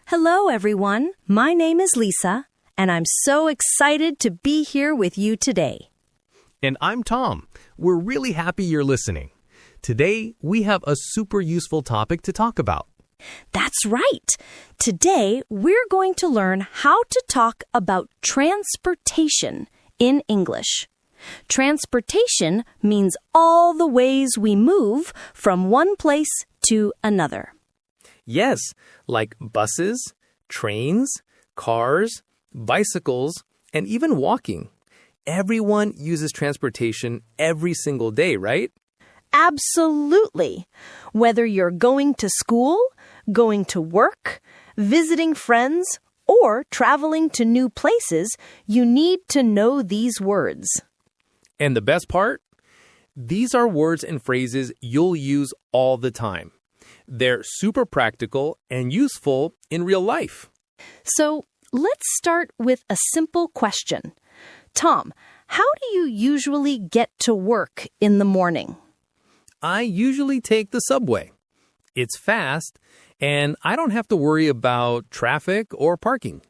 Hello, everyone. My name is Lisa, and I'm so excited to be here with you today. And I'm Tom. We're really happy you're listening. Today, we have a super useful topic to talk about. That's right. Today, we're going to learn how to talk about transportation in English. Transportation means all the ways we move from one place to another. Yes, like buses, trains, cars, bicycles, and even walking. Everyone uses transportation every single day, right? Absolutely. Whether you're going to school, going to work, visiting friends, or traveling to new places, you need to know these words. And the best part? These are words and phrases you'll use all the time. They're super practical and useful in real life. So let's start with a simple question. Tom, how do you usually get to work in the morning? I usually take the subway. It's fast, and I don't have to worry about traffic or parking.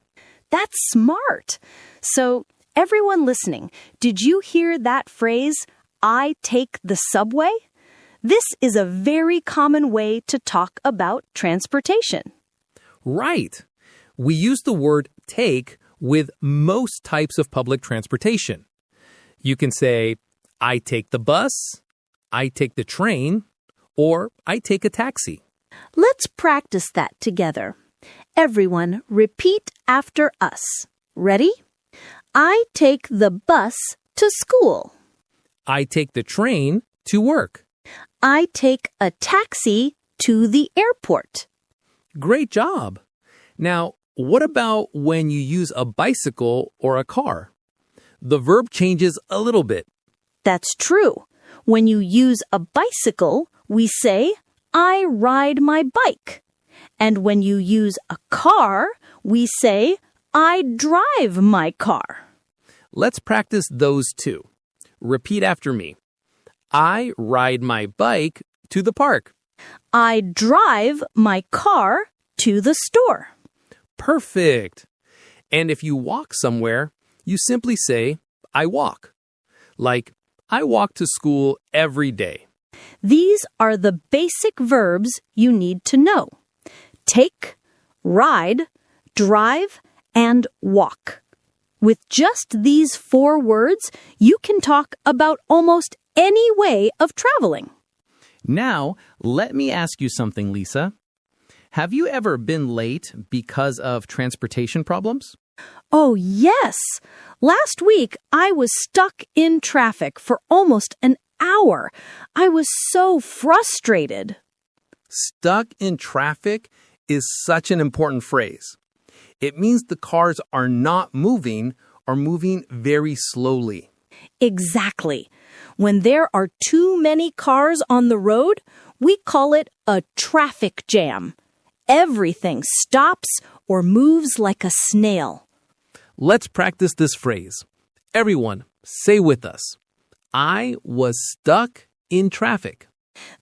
That's smart. So, everyone listening, did you hear that phrase, I take the subway? This is a very common way to talk about transportation. Right. We use the word take with most types of public transportation. You can say, I take the bus, I take the train, or I take a taxi. Let's practice that together. Everyone, repeat after us. Ready? I take the bus to school. I take the train to work. I take a taxi to the airport. Great job. Now, what about when you use a bicycle or a car? The verb changes a little bit. That's true. When you use a bicycle, we say, I ride my bike. And when you use a car, we say, I drive my car. Let's practice those two. Repeat after me. I ride my bike to the park. I drive my car to the store. Perfect. And if you walk somewhere, you simply say, I walk. Like, I walk to school every day. These are the basic verbs you need to know. Take, ride, drive, and walk. With just these 4 words, you can talk about almost any way of traveling. Now, let me ask you something, Lisa. Have you ever been late because of transportation problems? Oh, yes. Last week, I was stuck in traffic for almost an hour. I was so frustrated. Stuck in traffic is such an important phrase. It means the cars are not moving or moving very slowly. Exactly. When there are too many cars on the road, we call it a traffic jam. Everything stops or moves like a snail. Let's practice this phrase. Everyone, say with us. I was stuck in traffic.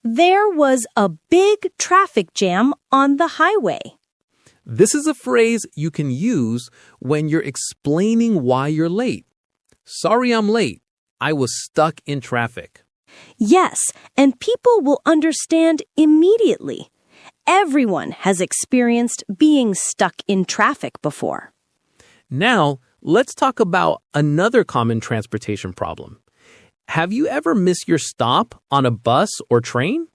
There was a big traffic jam on the highway. This is a phrase you can use when you're explaining why you're late. Sorry I'm late. I was stuck in traffic. Yes, and people will understand immediately. Everyone has experienced being stuck in traffic before. Now, let's talk about another common transportation problem. Have you ever missed your stop on a bus or train?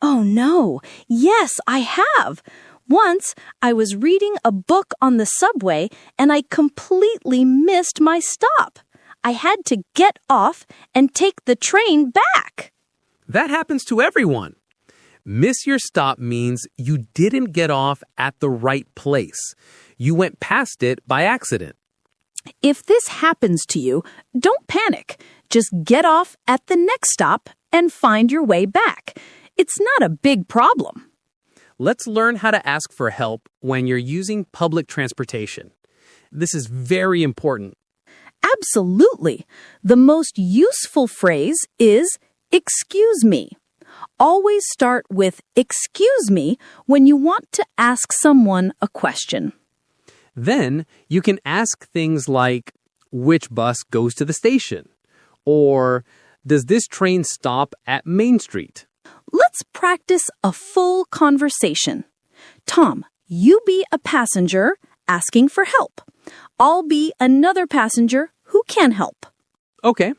Oh, no. Yes, I have. Once, I was reading a book on the subway and I completely missed my stop. I had to get off and take the train back. That happens to everyone. Miss your stop means you didn't get off at the right place. You went past it by accident. If this happens to you, don't panic. Just get off at the next stop and find your way back. It's not a big problem. Let's learn how to ask for help when you're using public transportation. This is very important. Absolutely. The most useful phrase is, excuse me. always start with "excuse me" when you want to ask someone a question. Then you can ask things like, which bus goes to the station? Or, does this train stop at Main Street? Let's practice a full conversation. Tom, you be a passenger asking for help. I'll be another passenger who can help. Okay.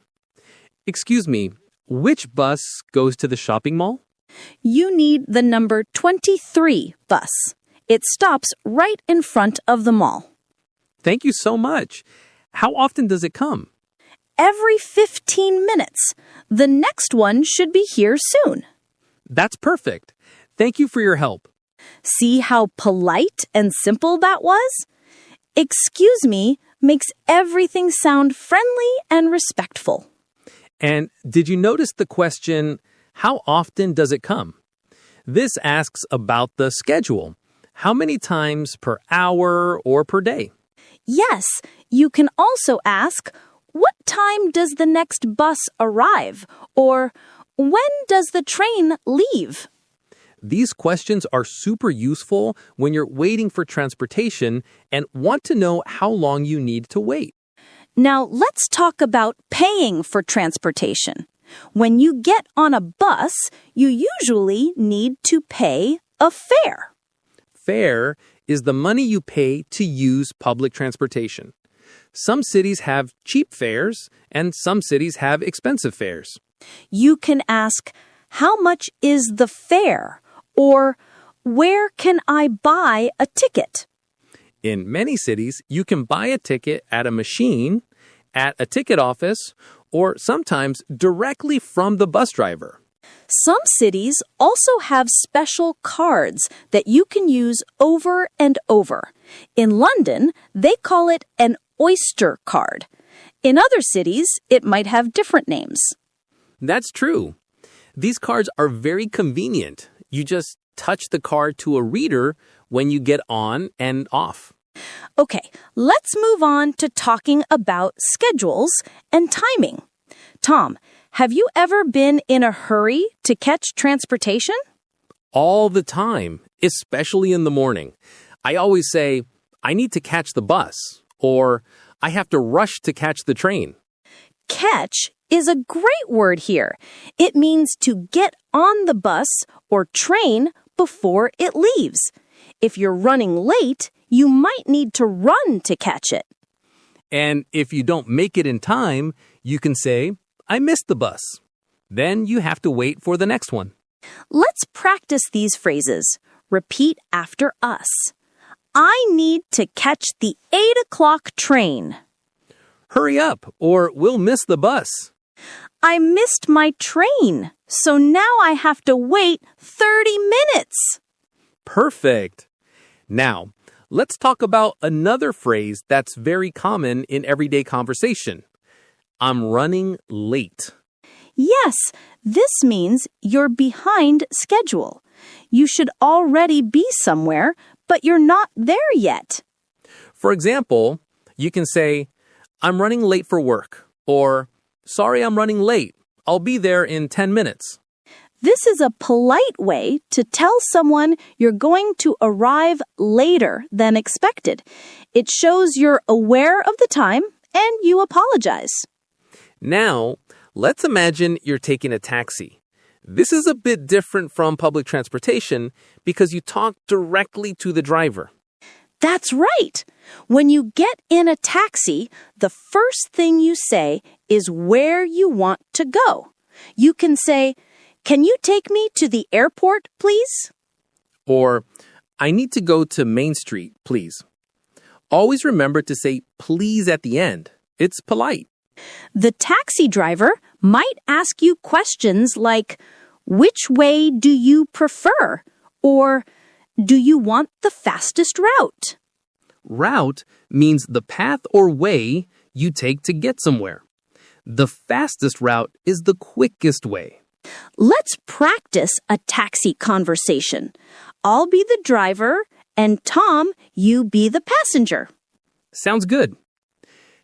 Excuse me, which bus goes to the shopping mall? You need the number 23 bus. It stops right in front of the mall. Thank you so much. How often does it come? Every 15 minutes. The next one should be here soon. That's perfect. Thank you for your help. See how polite and simple that was? Excuse me makes everything sound friendly and respectful. And did you notice the question, how often does it come? This asks about the schedule. How many times per hour or per day? Yes, you can also ask, what time does the next bus arrive? Or when does the train leave? These questions are super useful when you're waiting for transportation and want to know how long you need to wait. Now, let's talk about paying for transportation. When you get on a bus, you usually need to pay a fare. Fare is the money you pay to use public transportation. Some cities have cheap fares and some cities have expensive fares. You can ask, how much is the fare? Or, where can I buy a ticket? In many cities, you can buy a ticket at a machine, at a ticket office, or sometimes directly from the bus driver. Some cities also have special cards that you can use over and over. In London, they call it an Oyster card. In other cities, it might have different names. That's true. These cards are very convenient. You just touch the card to a reader when you get on and off. Okay, let's move on to talking about schedules and timing. Tom, have you ever been in a hurry to catch transportation? All the time, especially in the morning. I always say, I need to catch the bus, or I have to rush to catch the train. Catch is a great word here. It means to get on the bus or train before it leaves. If you're running late, you might need to run to catch it. And if you don't make it in time, you can say, I missed the bus. Then you have to wait for the next one. Let's practice these phrases. Repeat after us. I need to catch the 8 o'clock train. Hurry up, or we'll miss the bus. I missed my train, so now I have to wait 30 minutes. Perfect. Now, let's talk about another phrase that's very common in everyday conversation. I'm running late. Yes, this means you're behind schedule. You should already be somewhere, but you're not there yet. For example, you can say, I'm running late for work, or sorry, I'm running late. I'll be there in 10 minutes. This is a polite way to tell someone you're going to arrive later than expected. It shows you're aware of the time and you apologize. Now, let's imagine you're taking a taxi. This is a bit different from public transportation because you talk directly to the driver. That's right. When you get in a taxi, the first thing you say is where you want to go. You can say, can you take me to the airport, please? Or, I need to go to Main Street, please. Always remember to say please at the end. It's polite. The taxi driver might ask you questions like, which way do you prefer? Or, do you want the fastest route? Route means the path or way you take to get somewhere. The fastest route is the quickest way. Let's practice a taxi conversation. I'll be the driver, and Tom, you be the passenger. Sounds good.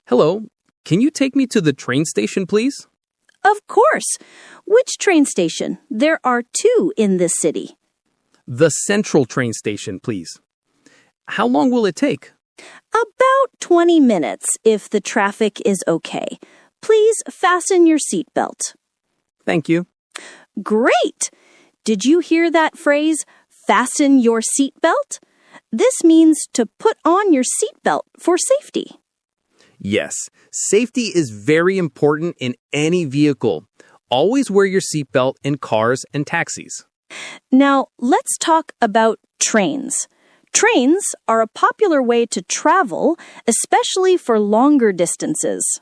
Hello, can you take me to the train station, please? Of course. Which train station? There are two in this city. The central train station, please. How long will it take? About 20 minutes if the traffic is okay. Please fasten your seatbelt. Thank you. Great! Did you hear that phrase, fasten your seatbelt? This means to put on your seatbelt for safety. Yes, safety is very important in any vehicle. Always wear your seatbelt in cars and taxis. Now, let's talk about trains. Trains are a popular way to travel, especially for longer distances.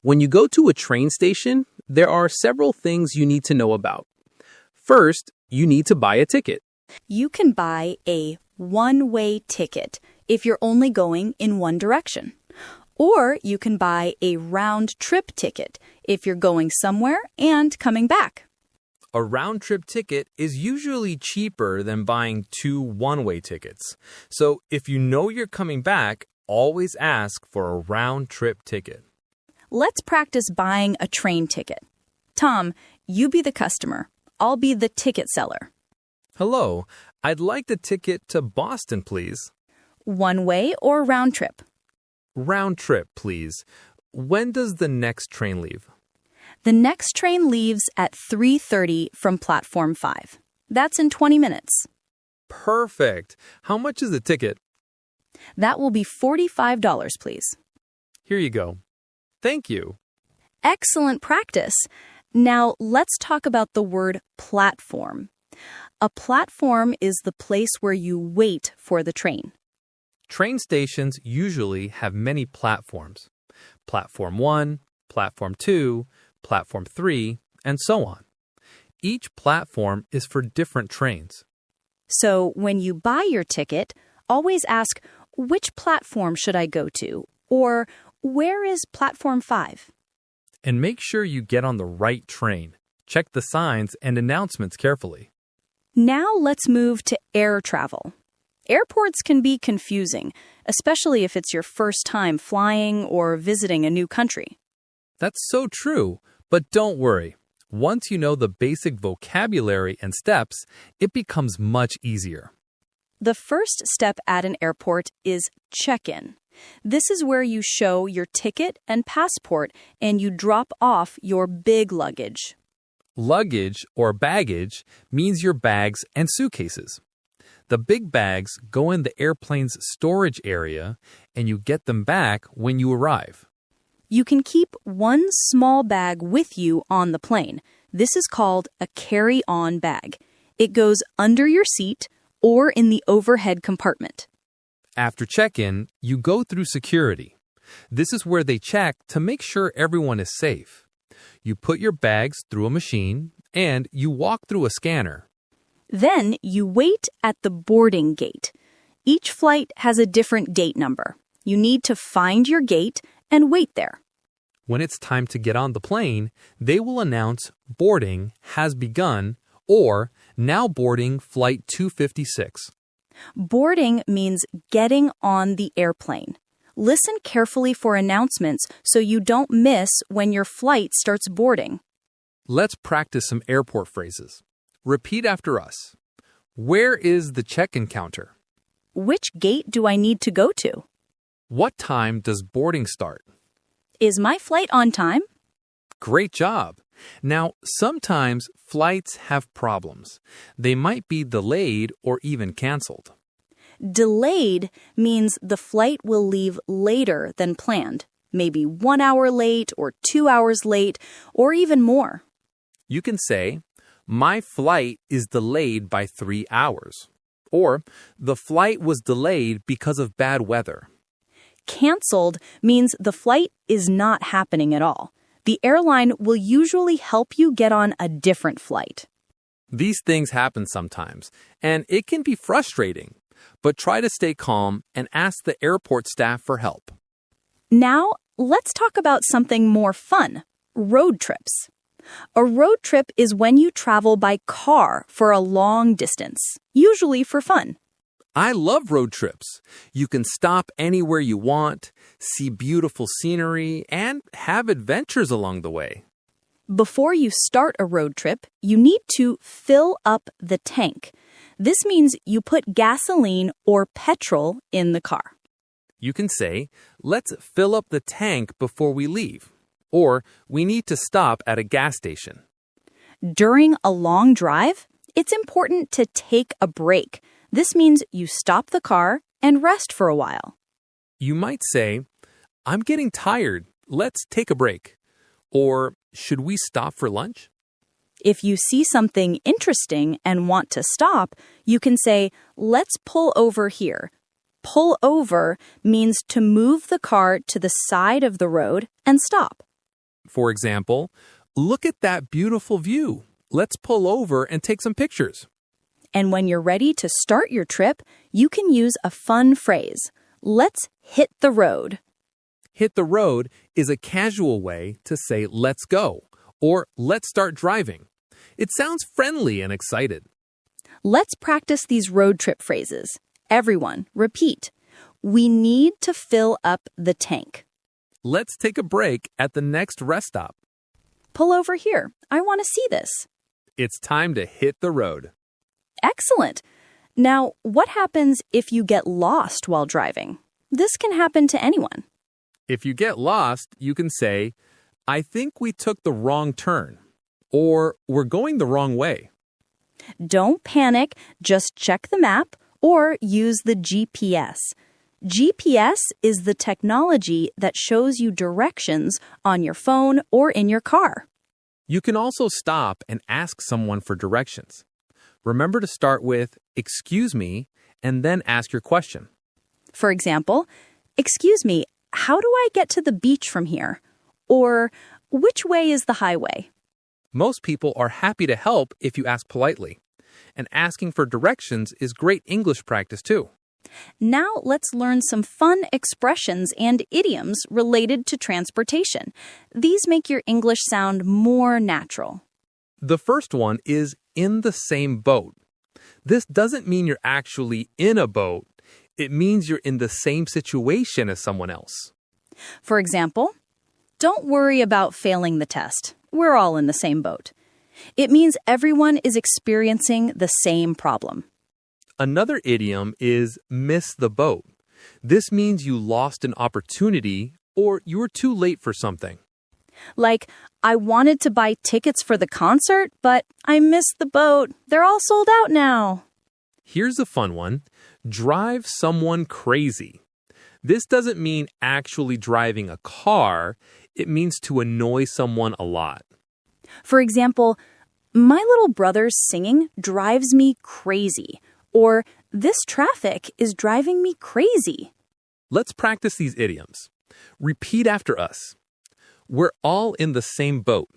When you go to a train station, there are several things you need to know about. First, you need to buy a ticket. You can buy a one-way ticket if you're only going in one direction. Or you can buy a round-trip ticket if you're going somewhere and coming back. A round-trip ticket is usually cheaper than buying two one-way tickets. So if you know you're coming back, always ask for a round-trip ticket. Let's practice buying a train ticket. Tom, you be the customer. I'll be the ticket seller. Hello, I'd like the ticket to Boston, please. One way or round trip? Round trip, please. When does the next train leave? The next train leaves at 3:30 from platform 5. That's in 20 minutes. Perfect. How much is the ticket? That will be $45, please. Here you go. Thank you. Excellent practice. Now let's talk about the word platform. A platform is the place where you wait for the train. Train stations usually have many platforms. Platform 1, Platform 2, Platform 3, and so on. Each platform is for different trains. So when you buy your ticket, always ask, which platform should I go to? Or where is platform 5? And make sure you get on the right train. Check the signs and announcements carefully. Now let's move to air travel. Airports can be confusing, especially if it's your first time flying or visiting a new country. That's so true, but don't worry. Once you know the basic vocabulary and steps, it becomes much easier. The first step at an airport is check-in. This is where you show your ticket and passport and you drop off your big luggage. Luggage or baggage means your bags and suitcases. The big bags go in the airplane's storage area and you get them back when you arrive. You can keep one small bag with you on the plane. This is called a carry-on bag. It goes under your seat or in the overhead compartment. After check-in, you go through security. This is where they check to make sure everyone is safe. You put your bags through a machine and you walk through a scanner. Then you wait at the boarding gate. Each flight has a different gate number. You need to find your gate and wait there. When it's time to get on the plane, they will announce boarding has begun or now boarding flight 256. Boarding means getting on the airplane. Listen carefully for announcements so you don't miss when your flight starts boarding. Let's practice some airport phrases. Repeat after us. Where is the check-in counter? Which gate do I need to go to? What time does boarding start? Is my flight on time? Great job. Now, sometimes flights have problems. They might be delayed or even canceled. Delayed means the flight will leave later than planned, maybe 1 hour late or 2 hours late, or even more. You can say, my flight is delayed by 3 hours. Or, the flight was delayed because of bad weather. Canceled means the flight is not happening at all. The airline will usually help you get on a different flight. These things happen sometimes, and it can be frustrating. But try to stay calm and ask the airport staff for help. Now, let's talk about something more fun, road trips. A road trip is when you travel by car for a long distance, usually for fun. I love road trips. You can stop anywhere you want, see beautiful scenery, and have adventures along the way. Before you start a road trip, you need to fill up the tank. This means you put gasoline or petrol in the car. You can say, let's fill up the tank before we leave, or we need to stop at a gas station. During a long drive, it's important to take a break. This means you stop the car and rest for a while. You might say, I'm getting tired. Let's take a break. Or, should we stop for lunch? If you see something interesting and want to stop, you can say, let's pull over here. Pull over means to move the car to the side of the road and stop. For example, look at that beautiful view. Let's pull over and take some pictures. And when you're ready to start your trip, you can use a fun phrase. Let's hit the road. Hit the road is a casual way to say let's go or let's start driving. It sounds friendly and excited. Let's practice these road trip phrases. Everyone, repeat. We need to fill up the tank. Let's take a break at the next rest stop. Pull over here. I want to see this. It's time to hit the road. Excellent. Now, what happens if you get lost while driving? This can happen to anyone. If you get lost, you can say, I think we took the wrong turn, or we're going the wrong way. Don't panic. Just check the map or use the GPS. GPS is the technology that shows you directions on your phone or in your car. You can also stop and ask someone for directions. Remember to start with, excuse me, and then ask your question. For example, excuse me, how do I get to the beach from here? Or, which way is the highway? Most people are happy to help if you ask politely. And asking for directions is great English practice too. Now let's learn some fun expressions and idioms related to transportation. These make your English sound more natural. The first one is in the same boat. This doesn't mean you're actually in a boat. It means you're in the same situation as someone else. For example, don't worry about failing the test. We're all in the same boat. It means everyone is experiencing the same problem. Another idiom is miss the boat. This means you lost an opportunity or you were too late for something. Like, I wanted to buy tickets for the concert, but I missed the boat. They're all sold out now. Here's a fun one. Drive someone crazy. This doesn't mean actually driving a car. It means to annoy someone a lot. For example, my little brother's singing drives me crazy. Or, this traffic is driving me crazy. Let's practice these idioms. Repeat after us. We're all in the same boat.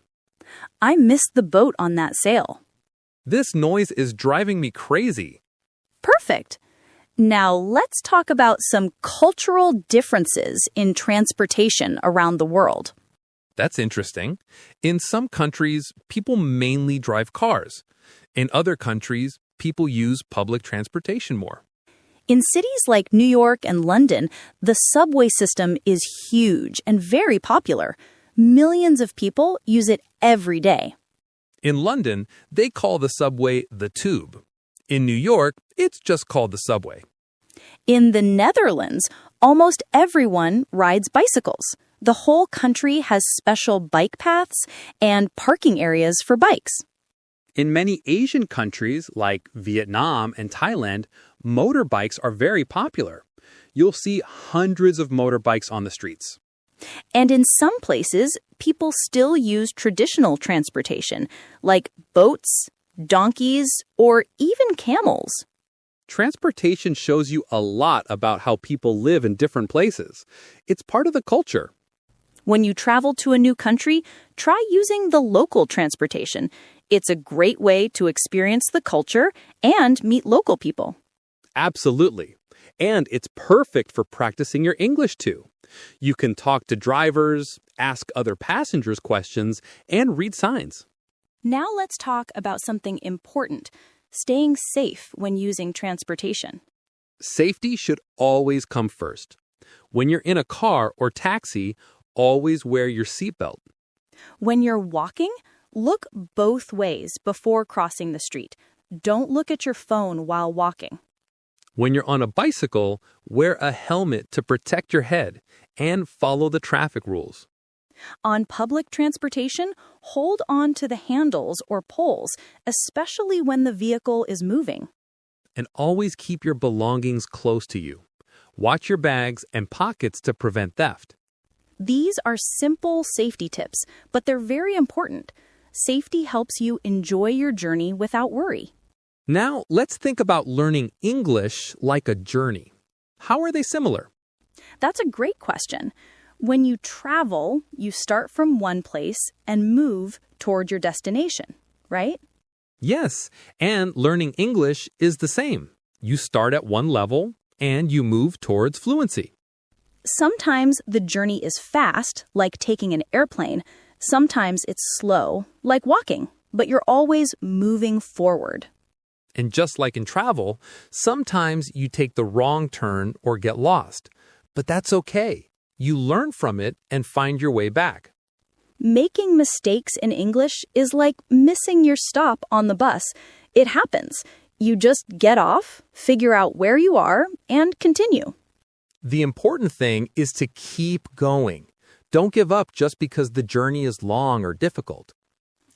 I missed the boat on that sail. This noise is driving me crazy. Perfect. Now let's talk about some cultural differences in transportation around the world. That's interesting. In some countries, people mainly drive cars. In other countries, people use public transportation more. In cities like New York and London, the subway system is huge and very popular. Millions of people use it every day. In London, they call the subway the tube. In New York, it's just called the subway. In the Netherlands, almost everyone rides bicycles. The whole country has special bike paths and parking areas for bikes. In many Asian countries like Vietnam and Thailand, motorbikes are very popular. You'll see hundreds of motorbikes on the streets. And in some places, people still use traditional transportation, like boats, donkeys, or even camels. Transportation shows you a lot about how people live in different places. It's part of the culture. When you travel to a new country, try using the local transportation. It's a great way to experience the culture and meet local people. Absolutely. And it's perfect for practicing your English too. You can talk to drivers, ask other passengers questions, and read signs. Now let's talk about something important, staying safe when using transportation. Safety should always come first. When you're in a car or taxi, always wear your seatbelt. When you're walking, look both ways before crossing the street. Don't look at your phone while walking. When you're on a bicycle, wear a helmet to protect your head and follow the traffic rules. On public transportation, hold on to the handles or poles, especially when the vehicle is moving. And always keep your belongings close to you. Watch your bags and pockets to prevent theft. These are simple safety tips, but they're very important. Safety helps you enjoy your journey without worry. Now, let's think about learning English like a journey. How are they similar? That's a great question. When you travel, you start from one place and move toward your destination, right? Yes, and learning English is the same. You start at one level and you move towards fluency. Sometimes the journey is fast, like taking an airplane. Sometimes it's slow, like walking, but you're always moving forward. And just like in travel, sometimes you take the wrong turn or get lost. But that's okay. You learn from it and find your way back. Making mistakes in English is like missing your stop on the bus. It happens. You just get off, figure out where you are, and continue. The important thing is to keep going. Don't give up just because the journey is long or difficult.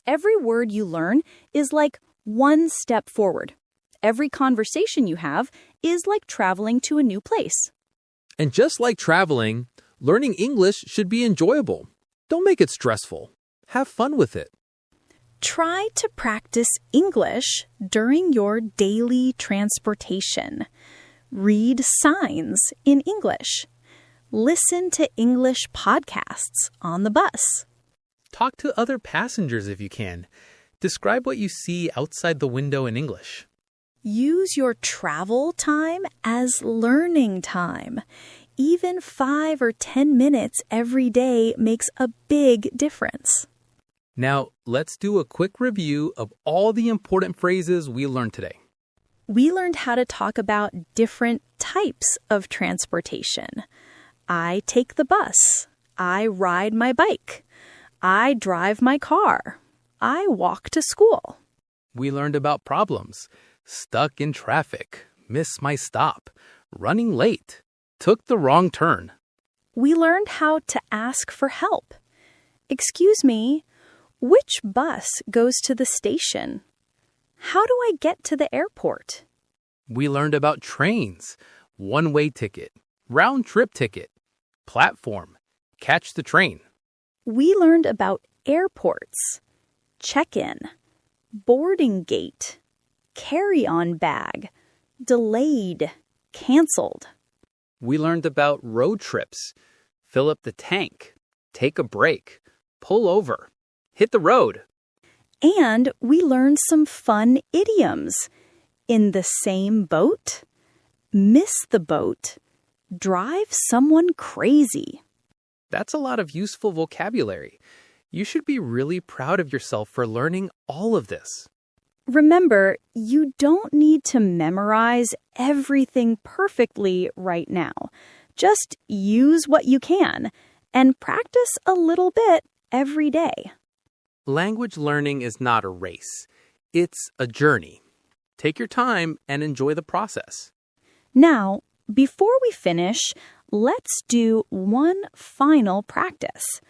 Every word you learn is like one step forward. Every conversation you have is like traveling to a new place. And just like traveling, learning English should be enjoyable. Don't make it stressful. Have fun with it. Try to practice English during your daily transportation. Read signs in English. Listen to English podcasts on the bus. Talk to other passengers if you can. Describe what you see outside the window in English. Use your travel time as learning time. Even 5 or 10 minutes every day makes a big difference. Now, let's do a quick review of all the important phrases we learned today. We learned how to talk about different types of transportation. I take the bus. I ride my bike. I drive my car. I walk to school. We learned about problems. Stuck in traffic. Miss my stop. Running late. Took the wrong turn. We learned how to ask for help. Excuse me, which bus goes to the station? How do I get to the airport? We learned about trains. One-way ticket. Round-trip ticket. Platform. Catch the train. We learned about airports. Check-in. Boarding gate. Carry-on bag. Delayed. Canceled. We learned about road trips. Fill up the tank. Take a break. Pull over. Hit the road. And we learned some fun idioms. In the same boat. Miss the boat. Drive someone crazy. That's a lot of useful vocabulary. You should be really proud of yourself for learning all of this. Remember, you don't need to memorize everything perfectly right now. Just use what you can and practice a little bit every day. Language learning is not a race. It's a journey. Take your time and enjoy the process. Now, before we finish, let's do one final practice.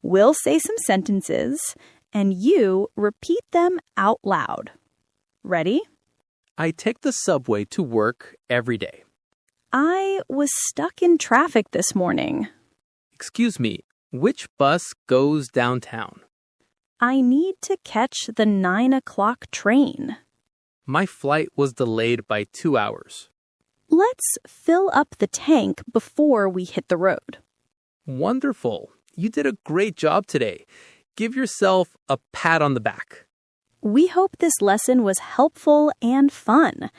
We'll say some sentences, and you repeat them out loud. Ready? I take the subway to work every day. I was stuck in traffic this morning. Excuse me, which bus goes downtown? I need to catch the 9 o'clock train. My flight was delayed by 2 hours. Let's fill up the tank before we hit the road. Wonderful. You did a great job today. Give yourself a pat on the back. We hope this lesson was helpful and fun.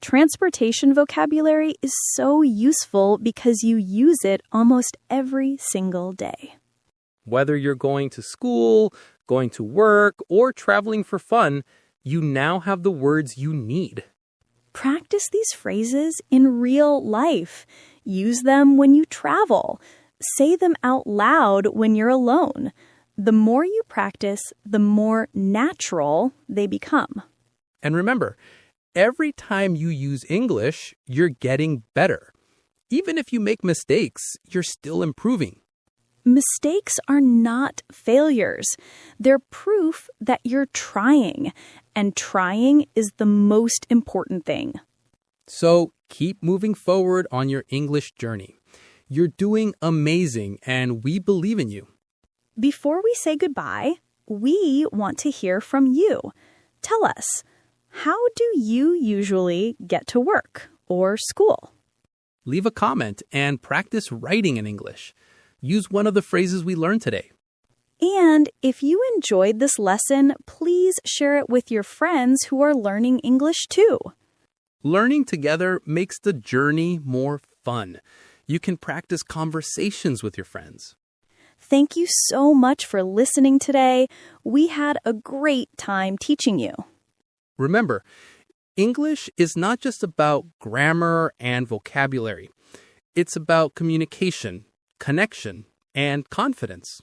Transportation vocabulary is so useful because you use it almost every single day. Whether you're going to school, going to work, or traveling for fun, you now have the words you need. Practice these phrases in real life. Use them when you travel. Say them out loud when you're alone. The more you practice, the more natural they become. And remember, every time you use English, you're getting better. Even if you make mistakes, you're still improving. Mistakes are not failures. They're proof that you're trying, and trying is the most important thing. So keep moving forward on your English journey. You're doing amazing, and we believe in you. Before we say goodbye, we want to hear from you. Tell us, how do you usually get to work or school? Leave a comment and practice writing in English. Use one of the phrases we learned today. And if you enjoyed this lesson, please share it with your friends who are learning English too. Learning together makes the journey more fun. You can practice conversations with your friends. Thank you so much for listening today. We had a great time teaching you. Remember, English is not just about grammar and vocabulary. It's about communication, connection, and confidence.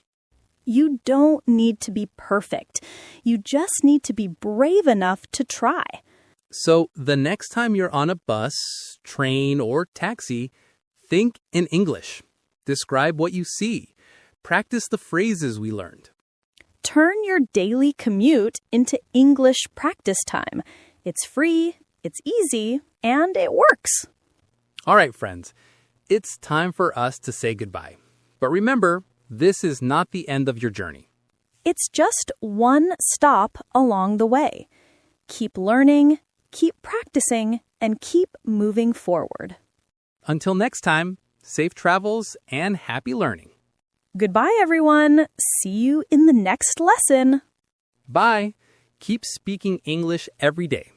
You don't need to be perfect. You just need to be brave enough to try. So the next time you're on a bus, train, or taxi, think in English. Describe what you see. Practice the phrases we learned. Turn your daily commute into English practice time. It's free, it's easy, and it works. All right, friends, it's time for us to say goodbye. But remember, this is not the end of your journey. It's just one stop along the way. Keep learning, keep practicing, and keep moving forward. Until next time, safe travels and happy learning. Goodbye, everyone. See you in the next lesson. Bye. Keep speaking English every day.